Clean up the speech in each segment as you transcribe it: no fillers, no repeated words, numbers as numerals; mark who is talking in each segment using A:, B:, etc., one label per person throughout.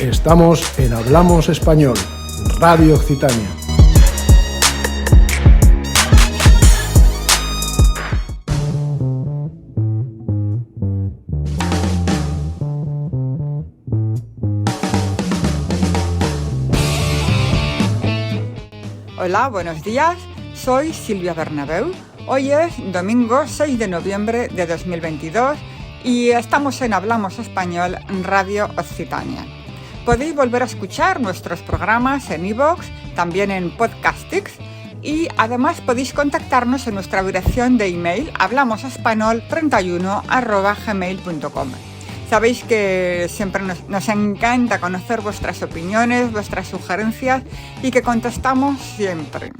A: Estamos en Hablamos Español, Radio Occitania.
B: Hola, buenos días. Soy Silvia Bernabeu. Hoy es domingo 6 de noviembre de 2022 y estamos en Hablamos Español, Radio Occitania. Podéis volver a escuchar nuestros programas en iVoox, también en Podcastix, y además podéis contactarnos en nuestra dirección de email hablamosespanol31@gmail.com. Sabéis que siempre nos encanta conocer vuestras opiniones, vuestras sugerencias y que contestamos siempre.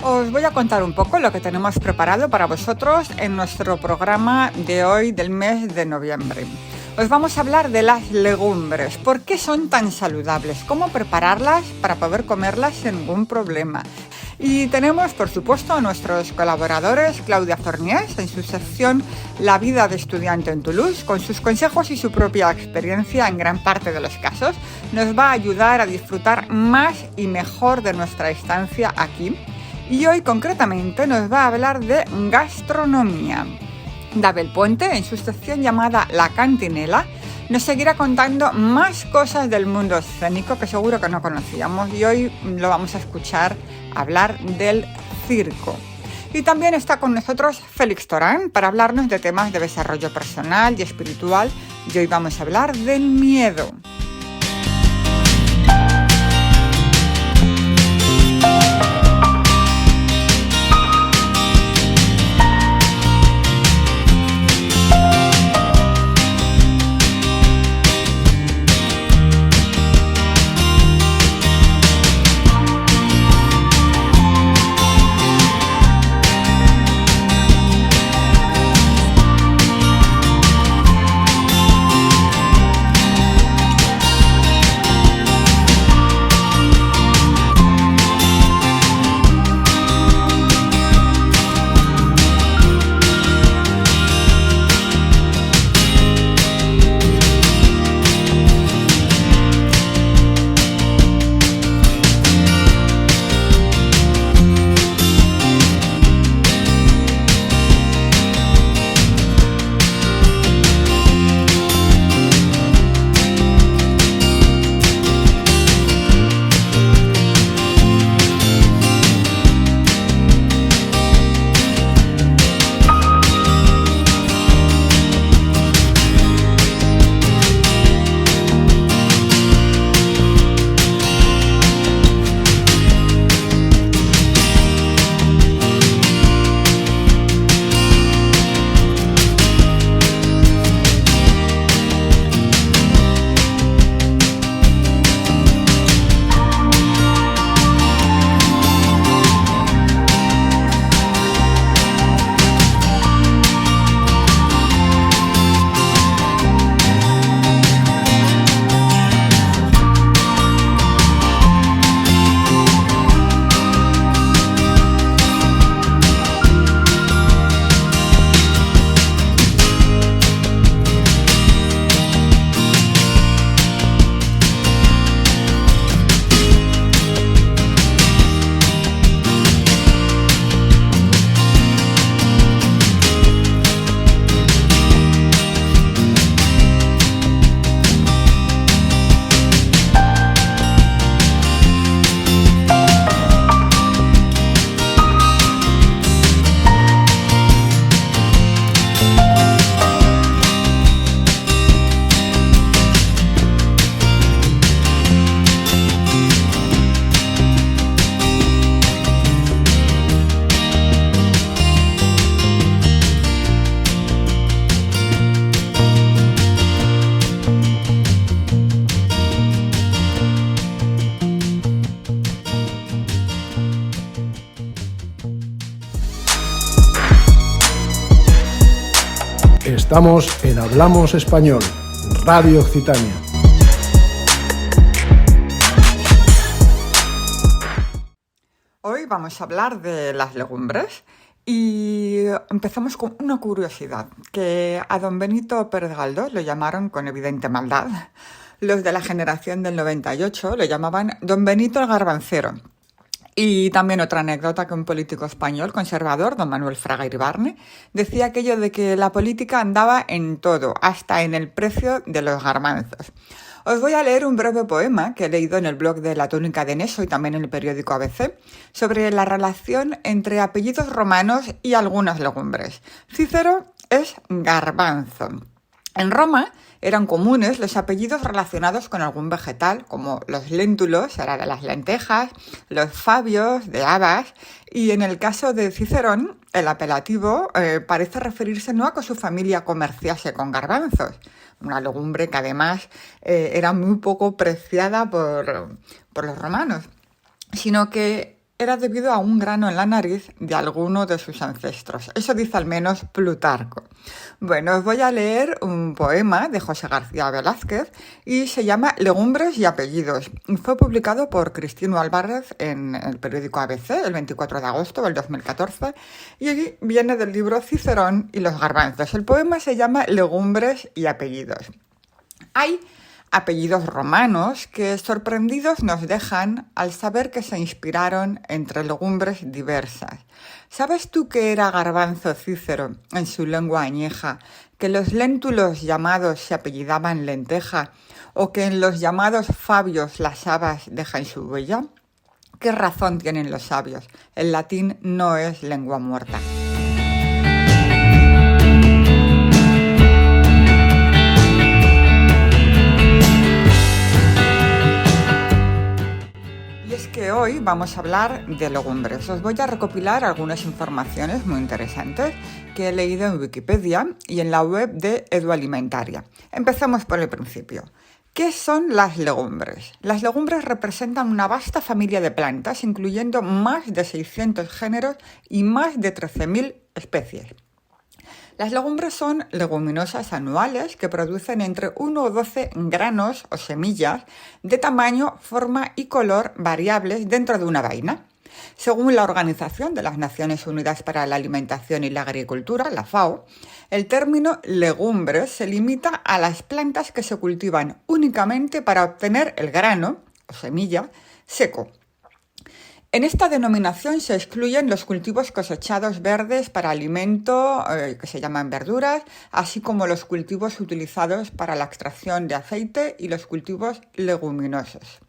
B: Os voy a contar un poco lo que tenemos preparado para vosotros en nuestro programa de hoy del mes de noviembre. Os vamos a hablar de las legumbres, por qué son tan saludables, cómo prepararlas para poder comerlas sin ningún problema. Y tenemos, por supuesto, a nuestros colaboradores, Claudia Forniés, en su sección La vida de estudiante en Toulouse, con sus consejos y su propia experiencia en gran parte de los casos, nos va a ayudar a disfrutar más y mejor de nuestra estancia aquí. Y hoy concretamente nos va a hablar de gastronomía. David Puente, en su sección llamada La Cantinela, nos seguirá contando más cosas del mundo escénico que seguro que no conocíamos y hoy lo vamos a escuchar hablar del circo. Y también está con nosotros Félix Torán para hablarnos de temas de desarrollo personal y espiritual y hoy vamos a hablar del miedo.
A: Estamos en Hablamos Español, Radio Occitania.
B: Hoy vamos a hablar de las legumbres y empezamos con una curiosidad, que a don Benito Pérez Galdós lo llamaron con evidente maldad. Los de la generación del 98 lo llamaban don Benito el Garbancero. Y también otra anécdota que un político español conservador, don Manuel Fraga Iribarne, decía aquello de que la política andaba en todo, hasta en el precio de los garbanzos. Os voy a leer un breve poema que he leído en el blog de La Túnica de Neso y también en el periódico ABC sobre la relación entre apellidos romanos y algunas legumbres. Cícero es garbanzo. En Roma eran comunes los apellidos relacionados con algún vegetal, como los léntulos, era de las lentejas, los fabios, de habas, y en el caso de Cicerón, el apelativo parece referirse no a que su familia comerciase con garbanzos, una legumbre que además era muy poco preciada por los romanos, sino que era debido a un grano en la nariz de alguno de sus ancestros. Eso dice al menos Plutarco. Bueno, os voy a leer un poema de José García Velázquez y se llama Legumbres y apellidos. Fue publicado por Cristino Álvarez en el periódico ABC el 24 de agosto del 2014 y viene del libro Cicerón y los garbanzos. El poema se llama Legumbres y apellidos. Hay apellidos romanos que sorprendidos nos dejan al saber que se inspiraron entre legumbres diversas. ¿Sabes tú que era garbanzo Cícero en su lengua añeja, que los léntulos llamados se apellidaban lenteja o que en los llamados fabios las habas dejan su huella? ¿Qué razón tienen los sabios? El latín no es lengua muerta. Que hoy vamos a hablar de legumbres. Os voy a recopilar algunas informaciones muy interesantes que he leído en Wikipedia y en la web de Edualimentaria. Empecemos por el principio. ¿Qué son las legumbres? Las legumbres representan una vasta familia de plantas, incluyendo más de 600 géneros y más de 13.000 especies. Las legumbres son leguminosas anuales que producen entre 1 o 12 granos o semillas de tamaño, forma y color variables dentro de una vaina. Según la Organización de las Naciones Unidas para la Alimentación y la Agricultura, la FAO, el término legumbres se limita a las plantas que se cultivan únicamente para obtener el grano o semilla seco. En esta denominación se excluyen los cultivos cosechados verdes para alimento, que se llaman verduras, así como los cultivos utilizados para la extracción de aceite y los cultivos leguminosos.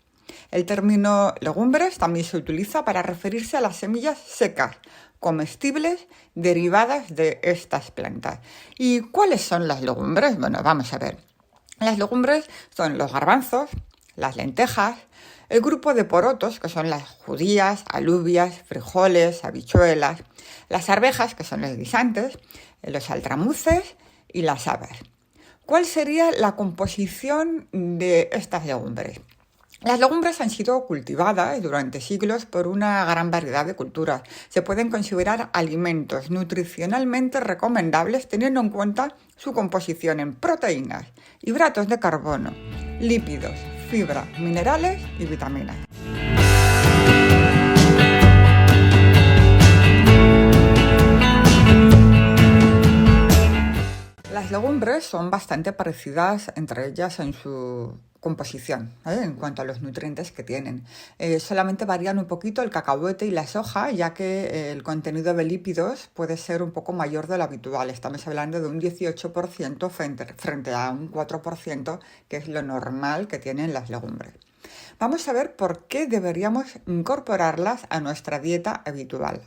B: El término legumbres también se utiliza para referirse a las semillas secas, comestibles, derivadas de estas plantas. ¿Y cuáles son las legumbres? Bueno, vamos a ver. Las legumbres son los garbanzos, las lentejas, el grupo de porotos, que son las judías, alubias, frijoles, habichuelas, las arvejas, que son los guisantes, los altramuces y las habas. ¿Cuál sería la composición de estas legumbres? Las legumbres han sido cultivadas durante siglos por una gran variedad de culturas. Se pueden considerar alimentos nutricionalmente recomendables teniendo en cuenta su composición en proteínas, hidratos de carbono, lípidos, fibra, minerales y vitaminas. Las legumbres son bastante parecidas entre ellas en su composición, en cuanto a los nutrientes que tienen. Solamente varían un poquito el cacahuete y la soja, ya que el contenido de lípidos puede ser un poco mayor de lo habitual. Estamos hablando de un 18% frente a un 4%, que es lo normal que tienen las legumbres. Vamos a ver por qué deberíamos incorporarlas a nuestra dieta habitual.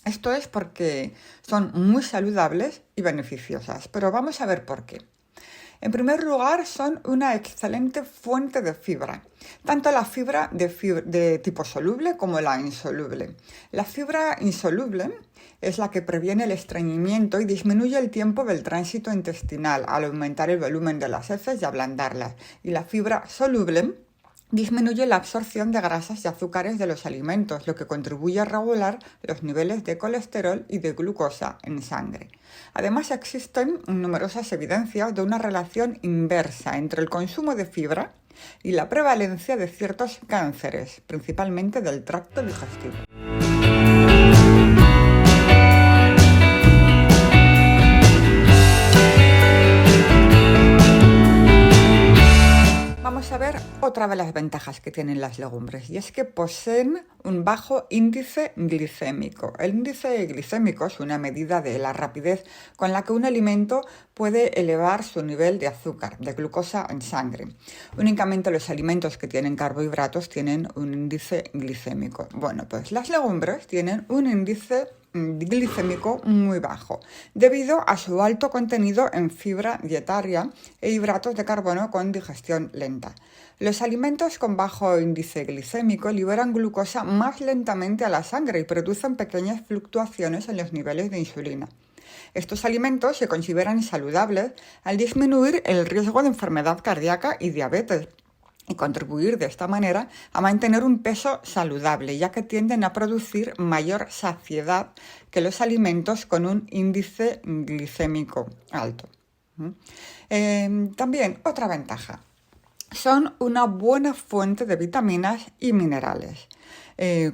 B: Esto es porque son muy saludables y beneficiosas, pero vamos a ver por qué. En primer lugar, son una excelente fuente de fibra, tanto la fibra de tipo soluble como la insoluble. La fibra insoluble es la que previene el estreñimiento y disminuye el tiempo del tránsito intestinal al aumentar el volumen de las heces y ablandarlas. Y la fibra soluble disminuye la absorción de grasas y azúcares de los alimentos, lo que contribuye a regular los niveles de colesterol y de glucosa en sangre. Además, existen numerosas evidencias de una relación inversa entre el consumo de fibra y la prevalencia de ciertos cánceres, principalmente del tracto digestivo. otra de las ventajas que tienen las legumbres y es que poseen un bajo índice glicémico. El índice glicémico es una medida de la rapidez con la que un alimento puede elevar su nivel de azúcar, de glucosa en sangre. Únicamente los alimentos que tienen carbohidratos tienen un índice glicémico. Bueno, pues las legumbres tienen un índice glicémico muy bajo, debido a su alto contenido en fibra dietaria e hidratos de carbono con digestión lenta. Los alimentos con bajo índice glicémico liberan glucosa más lentamente a la sangre y producen pequeñas fluctuaciones en los niveles de insulina. Estos alimentos se consideran saludables al disminuir el riesgo de enfermedad cardíaca y diabetes, y contribuir de esta manera a mantener un peso saludable, ya que tienden a producir mayor saciedad que los alimentos con un índice glicémico alto. También otra ventaja, son una buena fuente de vitaminas y minerales,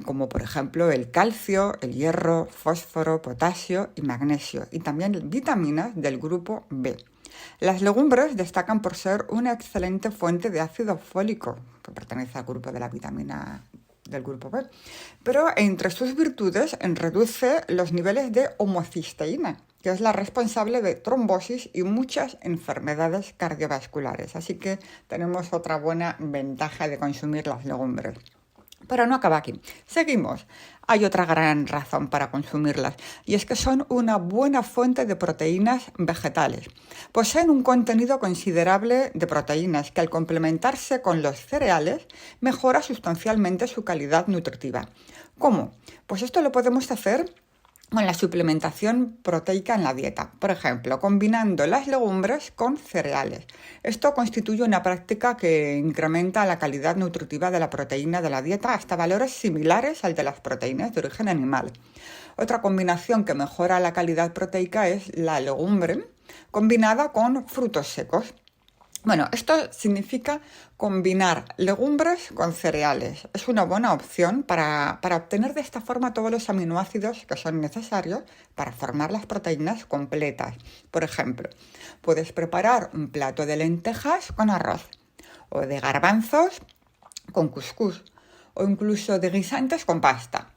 B: como por ejemplo el calcio, el hierro, fósforo, potasio y magnesio, y también vitaminas del grupo B. Las legumbres destacan por ser una excelente fuente de ácido fólico, que pertenece al grupo de la vitamina del grupo B, pero entre sus virtudes reduce los niveles de homocisteína, que es la responsable de trombosis y muchas enfermedades cardiovasculares. Así que tenemos otra buena ventaja de consumir las legumbres. Pero no acaba aquí. Seguimos. Hay otra gran razón para consumirlas y es que son una buena fuente de proteínas vegetales. Poseen un contenido considerable de proteínas que al complementarse con los cereales mejora sustancialmente su calidad nutritiva. ¿Cómo? Pues esto lo podemos hacer con la suplementación proteica en la dieta, por ejemplo, combinando las legumbres con cereales. Esto constituye una práctica que incrementa la calidad nutritiva de la proteína de la dieta hasta valores similares al de las proteínas de origen animal. Otra combinación que mejora la calidad proteica es la legumbre combinada con frutos secos. Bueno, esto significa combinar legumbres con cereales. Es una buena opción para obtener de esta forma todos los aminoácidos que son necesarios para formar las proteínas completas. Por ejemplo, puedes preparar un plato de lentejas con arroz, o de garbanzos con cuscús, o incluso de guisantes con pasta.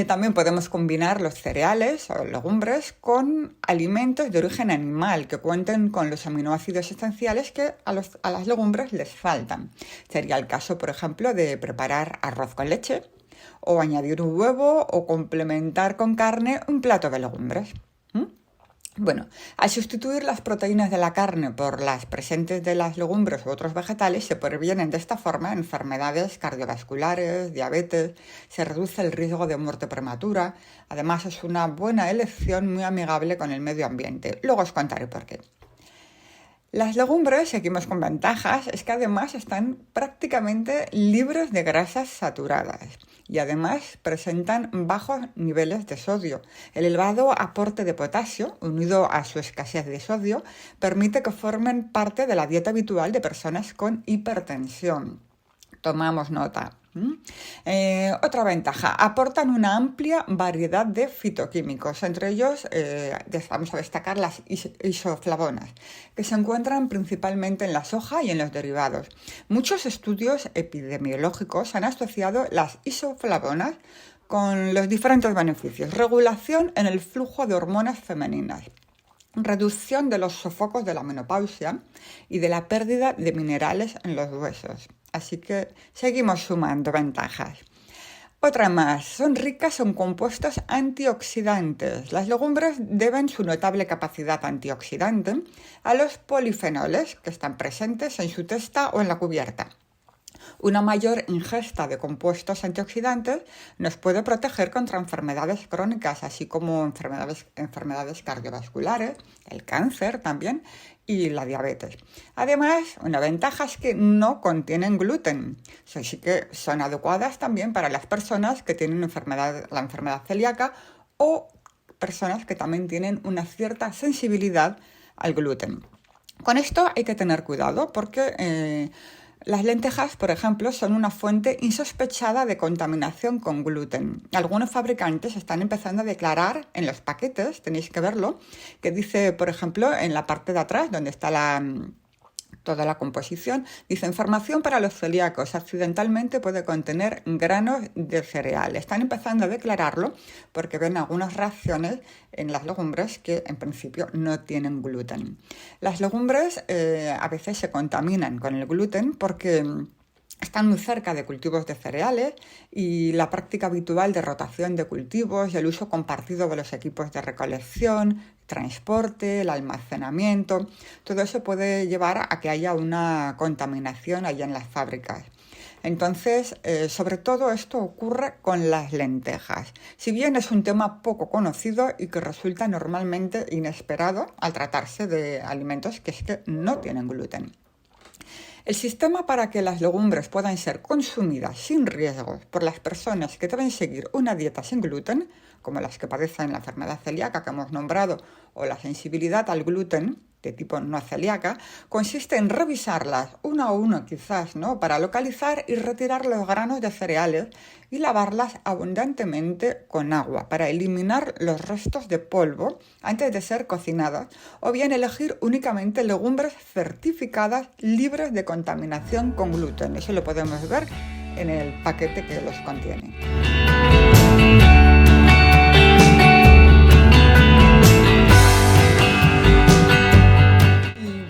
B: También podemos combinar los cereales o legumbres con alimentos de origen animal que cuenten con los aminoácidos esenciales que a las legumbres les faltan. Sería el caso, por ejemplo, de preparar arroz con leche o añadir un huevo o complementar con carne un plato de legumbres. Bueno, al sustituir las proteínas de la carne por las presentes de las legumbres u otros vegetales, se previenen de esta forma enfermedades cardiovasculares, diabetes, se reduce el riesgo de muerte prematura. Además, es una buena elección muy amigable con el medio ambiente. Luego os contaré por qué. Las legumbres, seguimos con ventajas, es que además están prácticamente libres de grasas saturadas y además presentan bajos niveles de sodio. El elevado aporte de potasio, unido a su escasez de sodio, permite que formen parte de la dieta habitual de personas con hipertensión. Tomamos nota. Otra ventaja, aportan una amplia variedad de fitoquímicos, entre ellos vamos a destacar las isoflavonas, que se encuentran principalmente en la soja y en los derivados. Muchos estudios epidemiológicos han asociado las isoflavonas con los diferentes beneficios: regulación en el flujo de hormonas femeninas, reducción de los sofocos de la menopausia y de la pérdida de minerales en los huesos. Así que seguimos sumando ventajas. Otra más, son ricas en compuestos antioxidantes. Las legumbres deben su notable capacidad antioxidante a los polifenoles que están presentes en su testa o en la cubierta. Una mayor ingesta de compuestos antioxidantes nos puede proteger contra enfermedades crónicas, así como enfermedades cardiovasculares, el cáncer también y la diabetes. Además, una ventaja es que no contienen gluten, así que son adecuadas también para las personas que tienen la enfermedad celíaca o personas que también tienen una cierta sensibilidad al gluten. Con esto hay que tener cuidado porque las lentejas, por ejemplo, son una fuente insospechada de contaminación con gluten. Algunos fabricantes están empezando a declarar en los paquetes, tenéis que verlo, que dice, por ejemplo, en la parte de atrás, donde está toda la composición. Dice, información para los celíacos, accidentalmente puede contener granos de cereal. Están empezando a declararlo porque ven algunas reacciones en las legumbres que en principio no tienen gluten. Las legumbres a veces se contaminan con el gluten porque están muy cerca de cultivos de cereales y la práctica habitual de rotación de cultivos y el uso compartido de los equipos de recolección, transporte, el almacenamiento, todo eso puede llevar a que haya una contaminación allá en las fábricas. Entonces, sobre todo esto ocurre con las lentejas. Si bien es un tema poco conocido y que resulta normalmente inesperado al tratarse de alimentos que es que no tienen gluten. El sistema para que las legumbres puedan ser consumidas sin riesgos por las personas que deben seguir una dieta sin gluten, como las que padecen la enfermedad celíaca que hemos nombrado o la sensibilidad al gluten de tipo no celíaca, consiste en revisarlas uno a uno quizás, ¿no?, para localizar y retirar los granos de cereales y lavarlas abundantemente con agua para eliminar los restos de polvo antes de ser cocinadas, o bien elegir únicamente legumbres certificadas libres de contaminación con gluten. Eso lo podemos ver en el paquete que los contiene.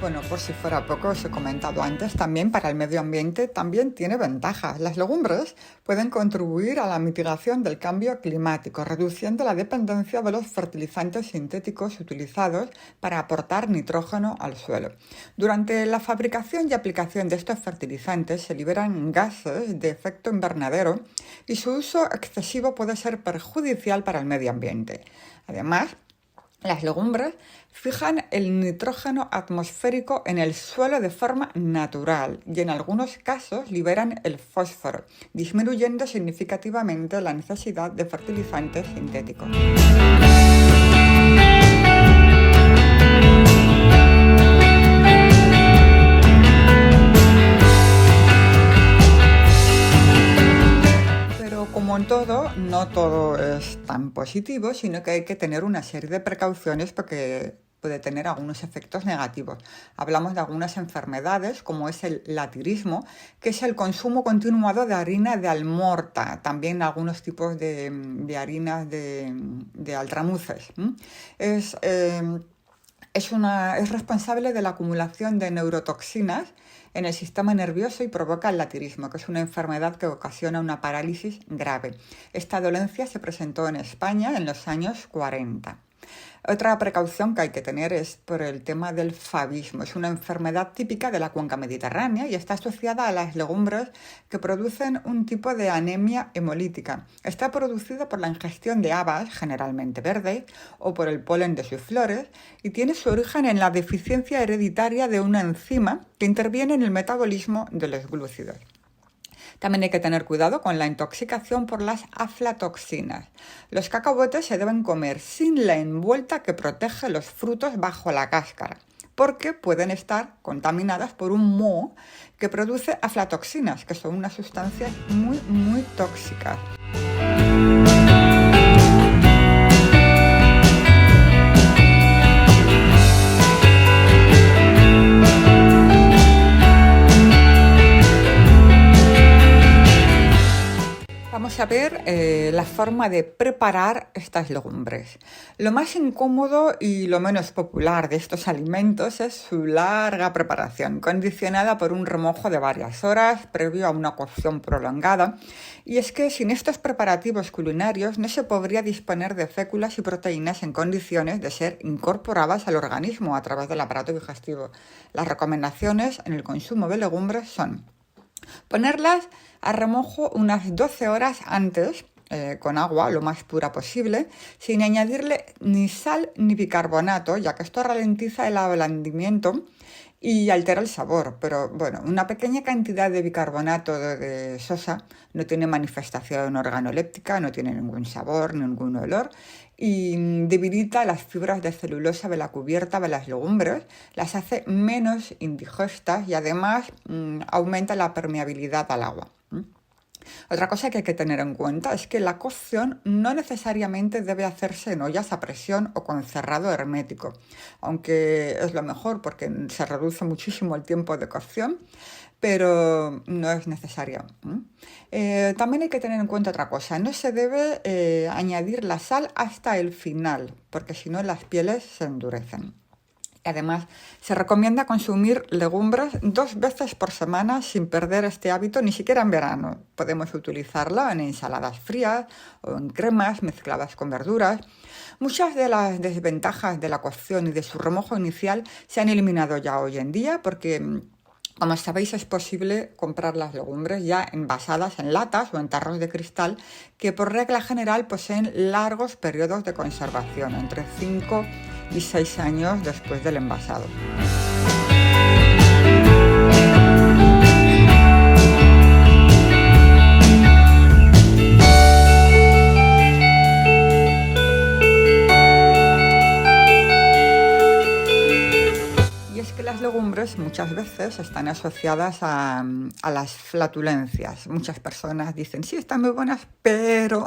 B: Bueno, por si fuera poco, os he comentado antes, también para el medio ambiente también tiene ventajas. Las legumbres pueden contribuir a la mitigación del cambio climático, reduciendo la dependencia de los fertilizantes sintéticos utilizados para aportar nitrógeno al suelo. Durante la fabricación y aplicación de estos fertilizantes se liberan gases de efecto invernadero y su uso excesivo puede ser perjudicial para el medio ambiente. Además, las legumbres fijan el nitrógeno atmosférico en el suelo de forma natural y en algunos casos liberan el fósforo, disminuyendo significativamente la necesidad de fertilizantes sintéticos. Como en todo, no todo es tan positivo, sino que hay que tener una serie de precauciones porque puede tener algunos efectos negativos. Hablamos de algunas enfermedades, como es el latirismo, que es el consumo continuado de harina de almorta, también algunos tipos de harinas de altramuces. Es responsable de la acumulación de neurotoxinas en el sistema nervioso y provoca el latirismo, que es una enfermedad que ocasiona una parálisis grave. Esta dolencia se presentó en España en los años 40. Otra precaución que hay que tener es por el tema del favismo. Es una enfermedad típica de la cuenca mediterránea y está asociada a las legumbres que producen un tipo de anemia hemolítica. Está producida por la ingestión de habas, generalmente verdes, o por el polen de sus flores, y tiene su origen en la deficiencia hereditaria de una enzima que interviene en el metabolismo de los glúcidos. También hay que tener cuidado con la intoxicación por las aflatoxinas. Los cacahuetes se deben comer sin la envuelta que protege los frutos bajo la cáscara, porque pueden estar contaminadas por un moho que produce aflatoxinas, que son unas sustancias muy, muy tóxicas. Vamos a ver la forma de preparar estas legumbres. Lo más incómodo y lo menos popular de estos alimentos es su larga preparación, condicionada por un remojo de varias horas previo a una cocción prolongada. Y es que sin estos preparativos culinarios no se podría disponer de féculas y proteínas en condiciones de ser incorporadas al organismo a través del aparato digestivo. Las recomendaciones en el consumo de legumbres son ponerlas a remojo unas 12 horas antes, con agua lo más pura posible, sin añadirle ni sal ni bicarbonato, ya que esto ralentiza el ablandamiento y altera el sabor. Pero bueno, una pequeña cantidad de bicarbonato de sosa no tiene manifestación organoléptica, no tiene ningún sabor, ningún olor, y debilita las fibras de celulosa de la cubierta de las legumbres, las hace menos indigestas y además aumenta la permeabilidad al agua. Otra cosa que hay que tener en cuenta es que la cocción no necesariamente debe hacerse en ollas a presión o con cerrado hermético, aunque es lo mejor porque se reduce muchísimo el tiempo de cocción, pero no es necesario. También hay que tener en cuenta otra cosa, no se debe añadir la sal hasta el final, porque si no las pieles se endurecen. Además, se recomienda consumir legumbres 2 veces por semana sin perder este hábito, ni siquiera en verano. Podemos utilizarla en ensaladas frías o en cremas mezcladas con verduras. Muchas de las desventajas de la cocción y de su remojo inicial se han eliminado ya hoy en día porque, como sabéis, es posible comprar las legumbres ya envasadas en latas o en tarros de cristal que por regla general poseen largos periodos de conservación, entre 5 y 6 años después del envasado. Las legumbres muchas veces están asociadas a las flatulencias. Muchas personas dicen, sí, están muy buenas, pero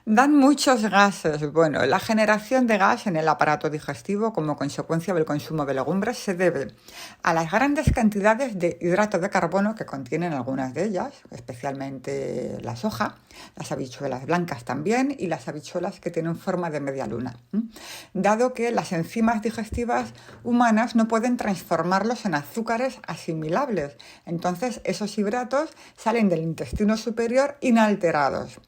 B: dan muchos gases. Bueno, la generación de gas en el aparato digestivo como consecuencia del consumo de legumbres se debe a las grandes cantidades de hidrato de carbono que contienen algunas de ellas, especialmente la soja, las habichuelas blancas también y las habichuelas que tienen forma de media luna, dado que las enzimas digestivas humanas no pueden transformarlos en azúcares asimilables. Entonces esos hidratos salen del intestino superior inalterados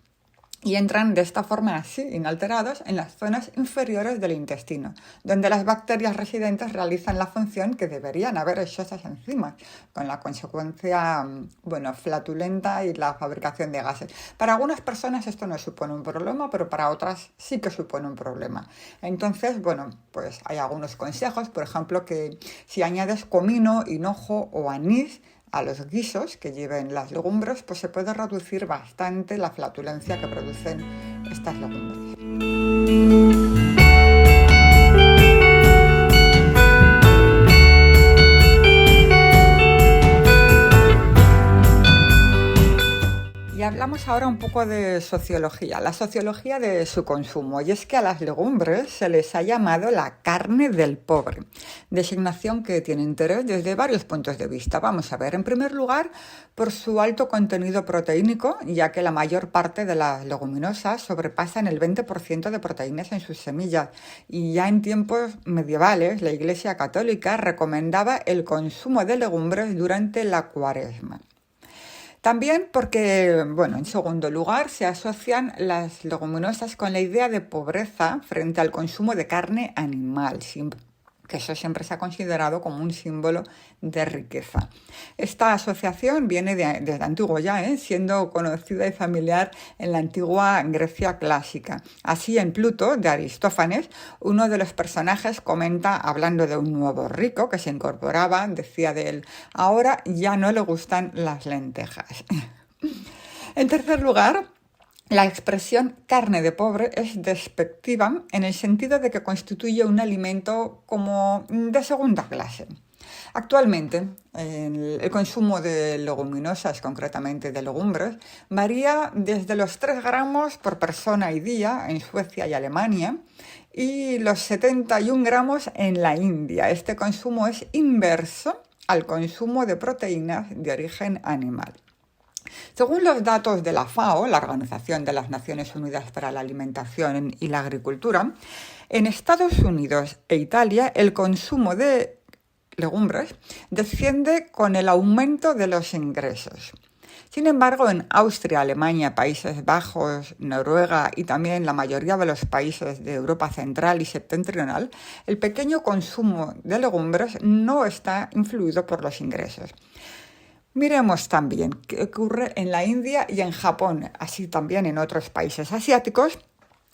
B: y entran de esta forma así, inalterados, en las zonas inferiores del intestino, donde las bacterias residentes realizan la función que deberían haber hecho esas enzimas, con la consecuencia, flatulenta y la fabricación de gases. Para algunas personas esto no supone un problema, pero para otras sí que supone un problema. Entonces, pues hay algunos consejos, por ejemplo, que si añades comino, hinojo o anís a los guisos que lleven las legumbres, pues se puede reducir bastante la flatulencia que producen estas legumbres. Y hablamos ahora un poco de sociología, la sociología de su consumo. Y es que a las legumbres se les ha llamado la carne del pobre, designación que tiene interés desde varios puntos de vista. Vamos a ver, en primer lugar, por su alto contenido proteínico, ya que la mayor parte de las leguminosas sobrepasan el 20% de proteínas en sus semillas. Y ya en tiempos medievales, la Iglesia Católica recomendaba el consumo de legumbres durante la Cuaresma. También porque, en segundo lugar, se asocian las leguminosas con la idea de pobreza frente al consumo de carne animal, que eso siempre se ha considerado como un símbolo de riqueza. Esta asociación viene desde antiguo ya, siendo conocida y familiar en la antigua Grecia clásica. Así, en Pluto, de Aristófanes, uno de los personajes comenta, hablando de un nuevo rico que se incorporaba, decía de él, ahora ya no le gustan las lentejas. En tercer lugar, la expresión carne de pobre es despectiva en el sentido de que constituye un alimento como de segunda clase. Actualmente, el consumo de leguminosas, concretamente de legumbres, varía desde los 3 gramos por persona y día en Suecia y Alemania y los 71 gramos en la India. Este consumo es inverso al consumo de proteínas de origen animal. Según los datos de la FAO, la Organización de las Naciones Unidas para la Alimentación y la Agricultura, en Estados Unidos e Italia el consumo de legumbres desciende con el aumento de los ingresos. Sin embargo, en Austria, Alemania, Países Bajos, Noruega y también la mayoría de los países de Europa Central y Septentrional, el pequeño consumo de legumbres no está influido por los ingresos. Miremos también qué ocurre en la India y en Japón, así también en otros países asiáticos.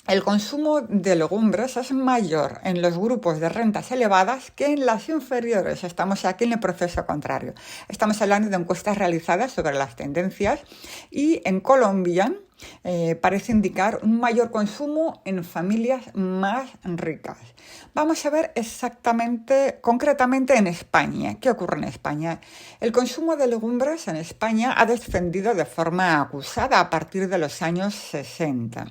B: El consumo de legumbres es mayor en los grupos de rentas elevadas que en las inferiores. Estamos aquí en el proceso contrario. Estamos hablando de encuestas realizadas sobre las tendencias y en Colombia parece indicar un mayor consumo en familias más ricas. Vamos a ver concretamente en España. ¿Qué ocurre en España? El consumo de legumbres en España ha descendido de forma acusada a partir de los años 60.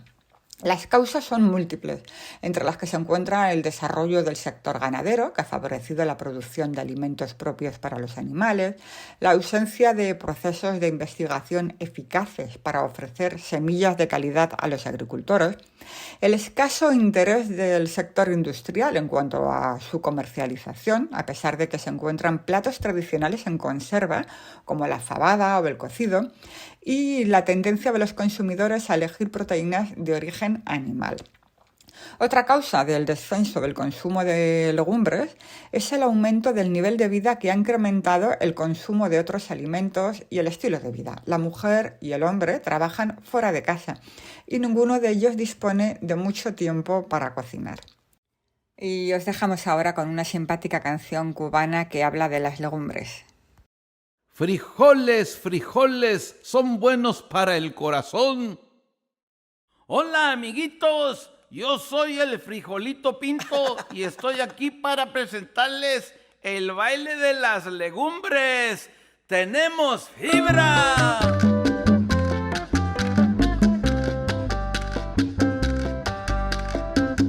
B: Las causas son múltiples, entre las que se encuentra el desarrollo del sector ganadero, que ha favorecido la producción de alimentos propios para los animales, la ausencia de procesos de investigación eficaces para ofrecer semillas de calidad a los agricultores, el escaso interés del sector industrial en cuanto a su comercialización, a pesar de que se encuentran platos tradicionales en conserva, como la fabada o el cocido, y la tendencia de los consumidores a elegir proteínas de origen animal. Otra causa del descenso del consumo de legumbres es el aumento del nivel de vida que ha incrementado el consumo de otros alimentos y el estilo de vida. La mujer y el hombre trabajan fuera de casa y ninguno de ellos dispone de mucho tiempo para cocinar. Y os dejamos ahora con una simpática canción cubana que habla de las legumbres.
C: Frijoles, frijoles, son buenos para el corazón. Hola, amiguitos, yo soy el Frijolito Pinto y estoy aquí para presentarles el baile de las legumbres. ¡Tenemos fibra!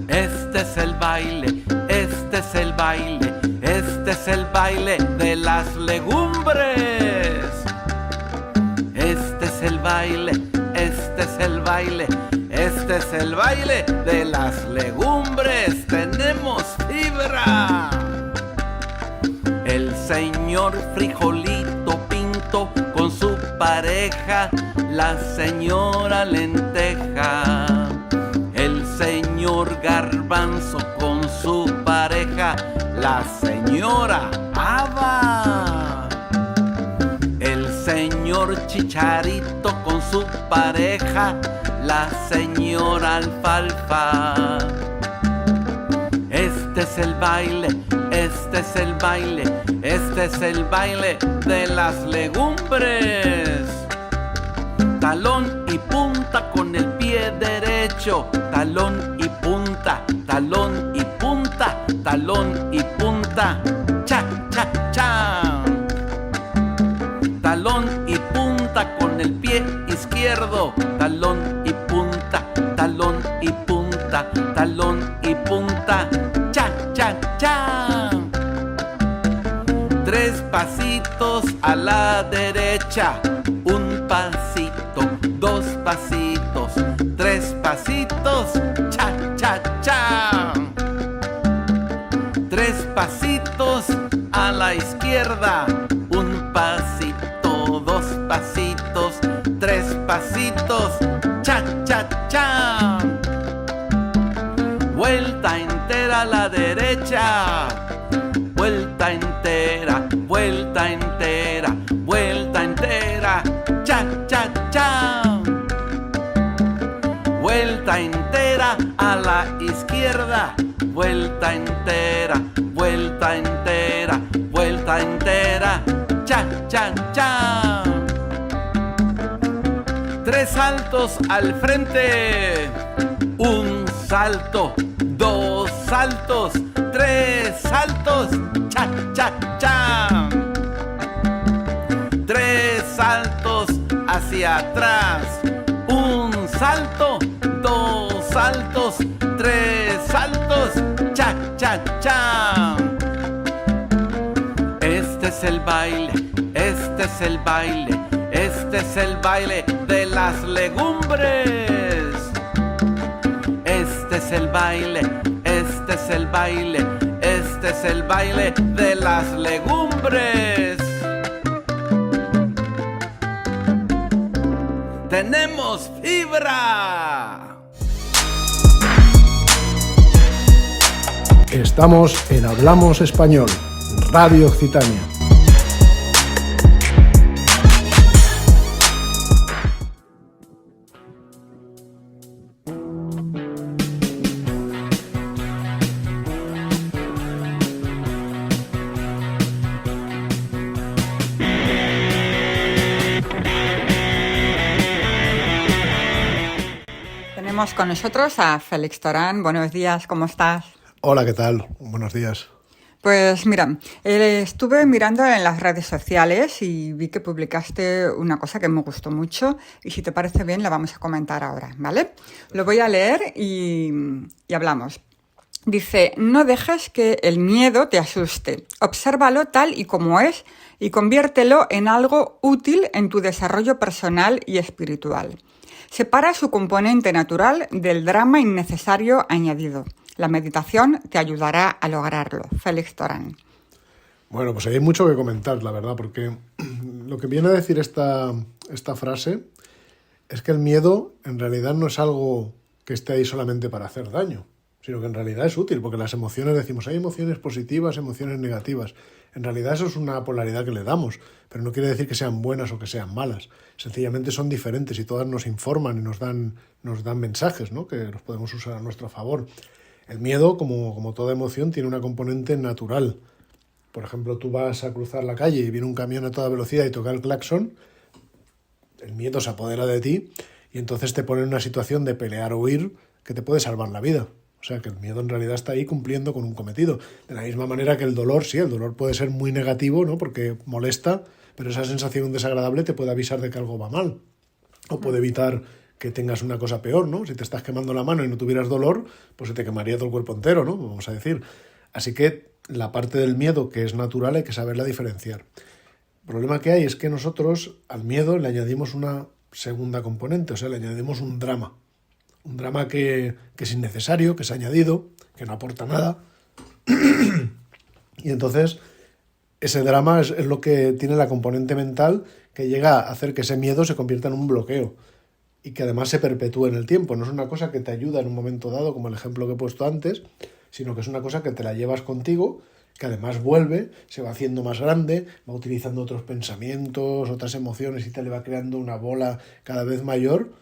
C: Este es el baile, este es el baile, este es el baile de las legumbres. Este es el baile, este es el baile, este es el baile de las legumbres. ¡Tenemos fibra! El señor Frijolito Pinto con su pareja, la señora Lenteja. El señor Garbanzo con su pareja, la señora Haba. El señor Chicharito con su pareja, la señora Alfalfa. Este es el baile, este es el baile, este es el baile de las legumbres. Talón y punta con el pie derecho, talón y punta, talón y punta, talón y punta, cha, cha, cha. Talón y punta con el pie izquierdo, talón y punta, talón y punta, talón y punta, cha, cha, cha. 3 pasitos a la derecha, un pasito, 2 pasitos, 3 pasitos, cha, cha, cha. 3 pasitos a la izquierda, un pasito, 2 pasitos, 3 pasitos, cha, cha, cha. Vuelta entera a la derecha, vuelta entera, vuelta entera, vuelta entera, cha, cha, cha. Vuelta entera a la izquierda, vuelta entera, vuelta entera, vuelta entera, cha, cha, cha. 3 saltos al frente, un salto, 2 saltos, 3 saltos, cha, cha, cha. 3 saltos hacia atrás, un salto, 2 saltos, 3 saltos, cha, cha, cha. Este es el baile, este es el baile, este es el baile de las legumbres. Este es el baile, este es el baile, este es el baile de las legumbres. ¡Tenemos fibra!
A: Estamos en Hablamos Español, Radio Occitania.
B: tenemos con nosotros a Félix Torán. Buenos días, ¿cómo estás?
A: Hola, ¿qué tal? Buenos días.
B: Pues mira, estuve mirando en las redes sociales y vi que publicaste una cosa que me gustó mucho y si te parece bien la vamos a comentar ahora, ¿vale? Lo voy a leer y hablamos. Dice, no dejes que el miedo te asuste, obsérvalo tal y como es y conviértelo en algo útil en tu desarrollo personal y espiritual. Separa su componente natural del drama innecesario añadido. La meditación te ayudará a lograrlo. Félix Torán.
A: Bueno, pues hay mucho que comentar, la verdad, porque lo que viene a decir esta frase es que el miedo en realidad no es algo que esté ahí solamente para hacer daño, sino que en realidad es útil, porque las emociones, decimos, hay emociones positivas, emociones negativas. En realidad eso es una polaridad que le damos, pero no quiere decir que sean buenas o que sean malas. Sencillamente son diferentes y todas nos informan y nos dan mensajes, ¿no?, que los podemos usar a nuestro favor. El miedo, como toda emoción, tiene una componente natural. Por ejemplo, tú vas a cruzar la calle y viene un camión a toda velocidad y toca el claxon, el miedo se apodera de ti y entonces te pone en una situación de pelear o huir que te puede salvar la vida. O sea, que el miedo en realidad está ahí cumpliendo con un cometido. De la misma manera que el dolor, sí, el dolor puede ser muy negativo, ¿no?, porque molesta, pero esa sensación desagradable te puede avisar de que algo va mal. O puede evitar que tengas una cosa peor, ¿no? Si te estás quemando la mano y no tuvieras dolor, pues se te quemaría todo el cuerpo entero, ¿no?, vamos a decir. Así que la parte del miedo que es natural hay que saberla diferenciar. El problema que hay es que nosotros al miedo le añadimos una segunda componente, o sea, le añadimos un drama. Un drama que es innecesario, que es añadido, que no aporta nada. Y entonces ese drama es lo que tiene la componente mental que llega a hacer que ese miedo se convierta en un bloqueo y que además se perpetúe en el tiempo. No es una cosa que te ayuda en un momento dado, como el ejemplo que he puesto antes, sino que es una cosa que te la llevas contigo, que además vuelve, se va haciendo más grande, va utilizando otros pensamientos, otras emociones y te le va creando una bola cada vez mayor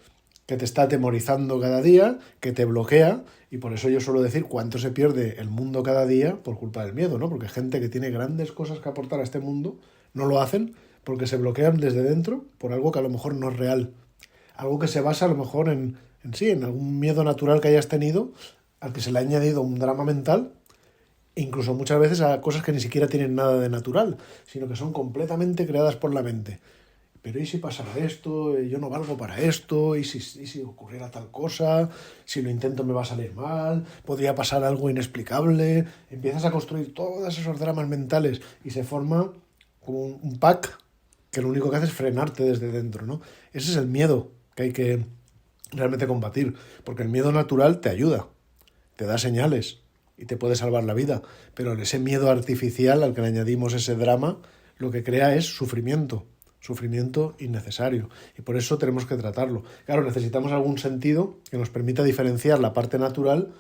A: que te está atemorizando cada día, que te bloquea, y por eso yo suelo decir cuánto se pierde el mundo cada día por culpa del miedo, ¿no? Porque gente que tiene grandes cosas que aportar a este mundo no lo hacen porque se bloquean desde dentro por algo que a lo mejor no es real. Algo que se basa a lo mejor en algún miedo natural que hayas tenido, al que se le ha añadido un drama mental, incluso muchas veces a cosas que ni siquiera tienen nada de natural, sino que son completamente creadas por la mente. Pero ¿y si pasara esto? Yo no valgo para esto. ¿Y si ocurriera tal cosa? Si lo intento me va a salir mal. ¿Podría pasar algo inexplicable? Empiezas a construir todos esos dramas mentales y se forma como un pack que lo único que hace es frenarte desde dentro, ¿no? Ese es el miedo que hay que realmente combatir, porque el miedo natural te ayuda, te da señales y te puede salvar la vida, pero ese miedo artificial al que le añadimos ese drama, lo que crea es sufrimiento innecesario, y por eso tenemos que tratarlo. Claro, necesitamos algún sentido que nos permita diferenciar la parte natural,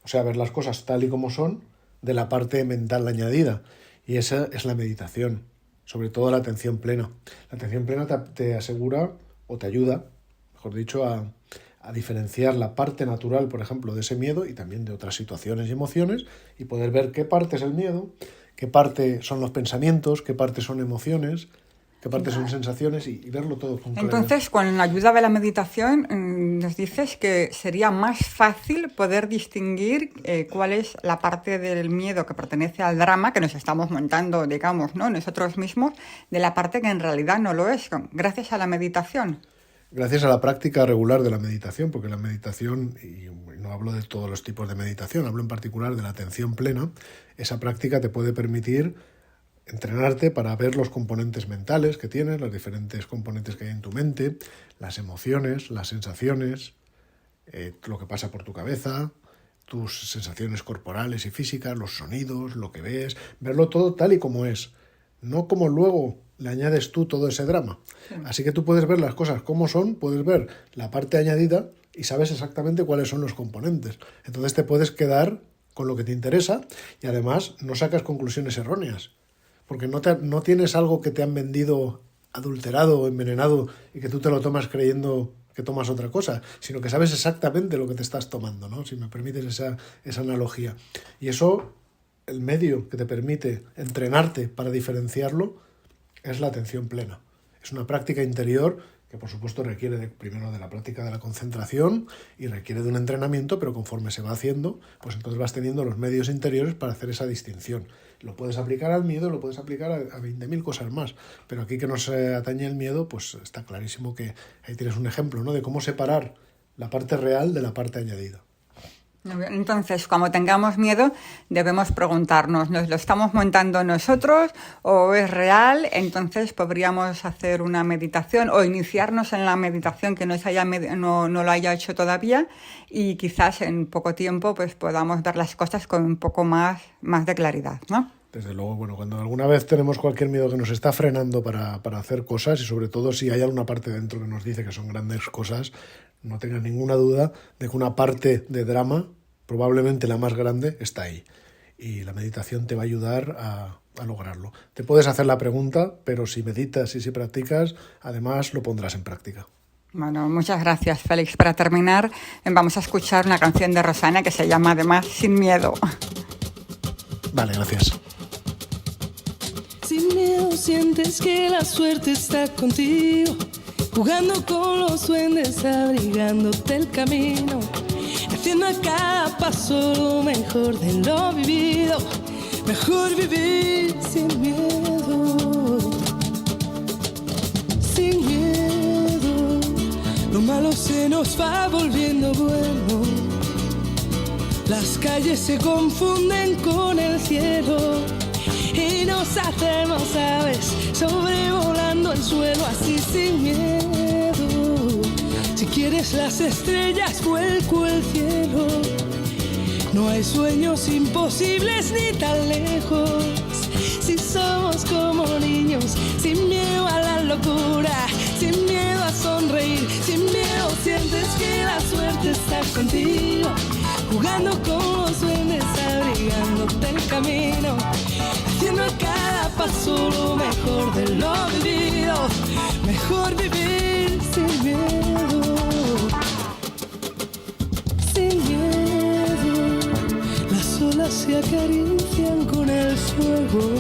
A: o sea, ver las cosas tal y como son, de la parte mental añadida, y esa es la meditación, sobre todo la atención plena. La atención plena te asegura, o te ayuda, mejor dicho, a diferenciar la parte natural, por ejemplo, de ese miedo y también de otras situaciones y emociones, y poder ver qué parte es el miedo, qué parte son los pensamientos, qué parte son emociones, qué parte son sensaciones y verlo todo con claridad.
B: Entonces, con la ayuda de la meditación, nos dices que sería más fácil poder distinguir cuál es la parte del miedo que pertenece al drama que nos estamos montando, digamos, ¿no?, nosotros mismos, de la parte que en realidad no lo es, gracias a la meditación.
A: Gracias a la práctica regular de la meditación, porque la meditación, y no hablo de todos los tipos de meditación, hablo en particular de la atención plena, esa práctica te puede permitir entrenarte para ver los componentes mentales que tienes, los diferentes componentes que hay en tu mente, las emociones, las sensaciones, lo que pasa por tu cabeza, tus sensaciones corporales y físicas, los sonidos, lo que ves, verlo todo tal y como es, no como luego le añades tú todo ese drama. Sí. Así que tú puedes ver las cosas como son, puedes ver la parte añadida y sabes exactamente cuáles son los componentes. Entonces te puedes quedar con lo que te interesa y además no sacas conclusiones erróneas, porque no tienes algo que te han vendido adulterado o envenenado y que tú te lo tomas creyendo que tomas otra cosa, sino que sabes exactamente lo que te estás tomando, ¿no? Si me permites esa analogía. Y eso, el medio que te permite entrenarte para diferenciarlo es la atención plena. Es una práctica interior que que por supuesto requiere primero de la práctica de la concentración y requiere de un entrenamiento, pero conforme se va haciendo, pues entonces vas teniendo los medios interiores para hacer esa distinción. Lo puedes aplicar al miedo, lo puedes aplicar a 20.000 cosas más, pero aquí que nos atañe el miedo, pues está clarísimo que ahí tienes un ejemplo, ¿no?, de cómo separar la parte real de la parte añadida.
B: Entonces, cuando tengamos miedo, debemos preguntarnos, ¿nos lo estamos montando nosotros o es real? Entonces podríamos hacer una meditación o iniciarnos en la meditación que no lo haya hecho todavía, y quizás en poco tiempo pues podamos ver las cosas con un poco más de claridad, ¿no?
A: Desde luego, bueno, cuando alguna vez tenemos cualquier miedo que nos está frenando para hacer cosas, y sobre todo si hay alguna parte dentro que nos dice que son grandes cosas, no tengas ninguna duda de que una parte de drama, probablemente la más grande, está ahí. Y la meditación te va a ayudar a lograrlo. Te puedes hacer la pregunta, pero si meditas y si practicas, además lo pondrás en práctica.
B: Bueno, muchas gracias, Félix. Para terminar, vamos a escuchar una canción de Rosana que se llama además Sin Miedo.
D: Vale, gracias.
E: Sin miedo sientes que la suerte está contigo, jugando con los duendes, abrigándote el camino, haciendo a cada paso lo mejor de lo vivido. Mejor vivir sin miedo, sin miedo. Lo malo se nos va volviendo bueno, las calles se confunden con el cielo y nos hacemos aves sobrevolando el suelo así sin miedo. Si quieres las estrellas vuelco el cielo, no hay sueños imposibles ni tan lejos. Si somos como niños, sin miedo a la locura, sin miedo a sonreír, sin miedo sientes que la suerte está contigo, jugando con los duendes, abrigándote el camino, haciendo a cada paso lo mejor de lo vivido. Mejor vivir sin miedo, sin miedo. Las olas se acarician con el fuego,